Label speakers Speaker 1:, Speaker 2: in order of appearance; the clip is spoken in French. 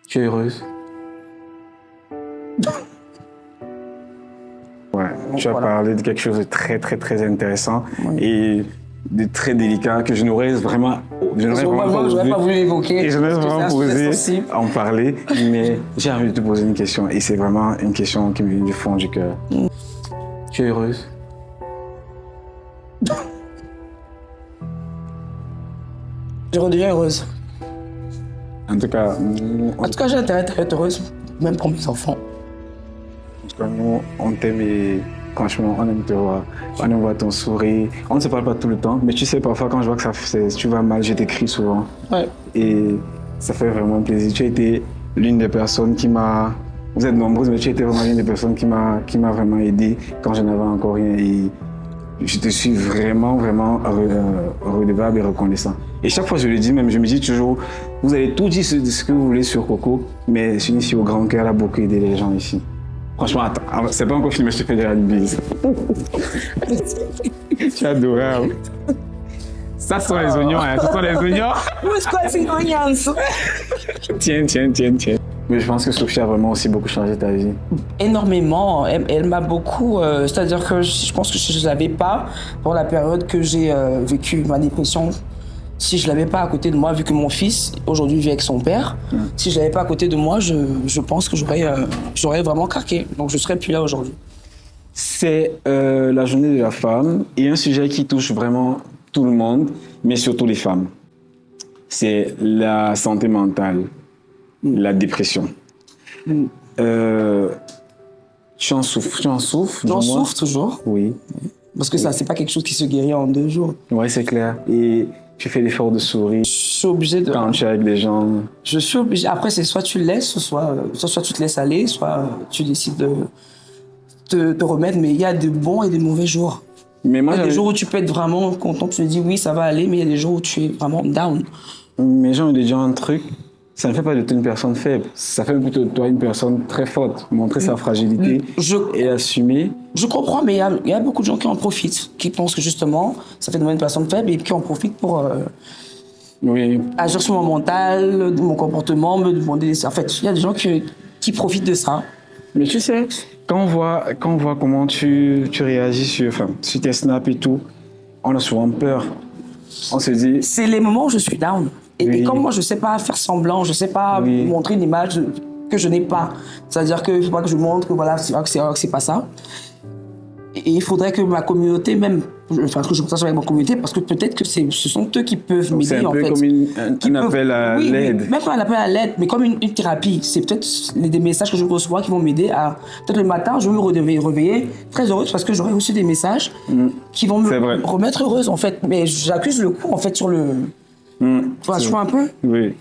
Speaker 1: Tu es heureuse? Ouais, tu as parlé de quelque chose de très intéressant et de très délicat que je n'aurais vraiment
Speaker 2: pas voulu évoquer.
Speaker 1: Et je n'aurais vraiment osé en parler, mais j'ai envie de te poser une question et c'est vraiment une question qui me vient du fond du cœur. Tu es heureuse?
Speaker 2: Je redeviens heureuse.
Speaker 1: En tout cas,
Speaker 2: j'ai intérêt à être heureuse, même pour mes enfants.
Speaker 1: En tout cas, nous, on t'aime et franchement, on aime te voir. On aime voir ton sourire. On ne se parle pas tout le temps, mais tu sais, parfois, quand je vois que tu vas mal, je t'écris souvent.
Speaker 2: Ouais.
Speaker 1: Et ça fait vraiment plaisir. Tu as été l'une des personnes qui m'a... Vous êtes nombreuses, mais tu as été vraiment l'une des personnes qui m'a vraiment aidé quand je n'avais encore rien. Et je te suis vraiment redevable et reconnaissant. Et chaque fois, je le dis, même, je me dis toujours, vous allez tout dire ce que vous voulez sur Coco, mais celui ici au grand cœur a beaucoup aidé les gens ici. Franchement, attends, c'est pas encore filmé, je te fais déjà une bise. Tu es adorable. Ça, ce sont les oignons, hein. Ce sont les oignons. Tiens. Mais je pense que Sophie a vraiment aussi beaucoup changé ta vie.
Speaker 2: Énormément. Elle m'a beaucoup... c'est-à-dire que je pense que si je ne l'avais pas, pour la période que j'ai vécu ma dépression, si je ne l'avais pas à côté de moi, vu que mon fils, aujourd'hui, vit avec son père, si je ne l'avais pas à côté de moi, je pense que j'aurais vraiment craqué. Donc, je ne serais plus là aujourd'hui.
Speaker 1: C'est la journée de la femme et un sujet qui touche vraiment tout le monde, mais surtout les femmes. C'est la santé mentale, la dépression. Tu en souffres?
Speaker 2: J'en souffre toujours.
Speaker 1: Oui.
Speaker 2: Parce que ça, c'est pas quelque chose qui se guérit en 2 jours.
Speaker 1: Oui, c'est clair. Et tu fais l'effort de sourire.
Speaker 2: Je suis obligée de...
Speaker 1: Quand tu es avec des gens.
Speaker 2: Je suis obligée. Après, c'est soit tu le laisses, soit tu te laisses aller, soit tu décides de te remettre. Mais il y a de bons et de mauvais jours.
Speaker 1: Mais moi,
Speaker 2: il y a des jours où tu peux être vraiment content, tu te dis oui, ça va aller, mais il y a des jours où tu es vraiment down.
Speaker 1: Mais j'ai envie de dire un truc. Ça ne fait pas de toi une personne faible. Ça fait plutôt de toi une personne très forte. Montrer sa fragilité et assumer.
Speaker 2: Je comprends, mais il y a beaucoup de gens qui en profitent, qui pensent que justement, ça fait de moi une personne faible et qui en profitent pour agir sur mon mental, mon comportement, me demander des... En fait, il y a des gens qui profitent de ça.
Speaker 1: Mais tu sais, quand on voit comment tu réagis sur tes snaps et tout, on a souvent peur. On se dit...
Speaker 2: C'est les moments où je suis down. Et comme moi, je ne sais pas faire semblant, je ne sais pas montrer une image que je n'ai pas. C'est-à-dire qu'il ne faut pas que je montre que voilà, c'est pas ça. Et il faudrait que ma communauté, même, que je partage avec ma communauté, parce que peut-être que ce sont eux qui peuvent m'aider.
Speaker 1: C'est un peu comme un appel à l'aide.
Speaker 2: Même pas un appel à l'aide, mais comme une thérapie. C'est peut-être des messages que je reçois qui vont m'aider à... Peut-être le matin, je vais me réveiller très heureuse parce que j'aurai reçu des messages qui vont me remettre heureuse, en fait. Mais j'accuse le coup, en fait, sur le... Tu vois, je vois un peu.
Speaker 1: Oui.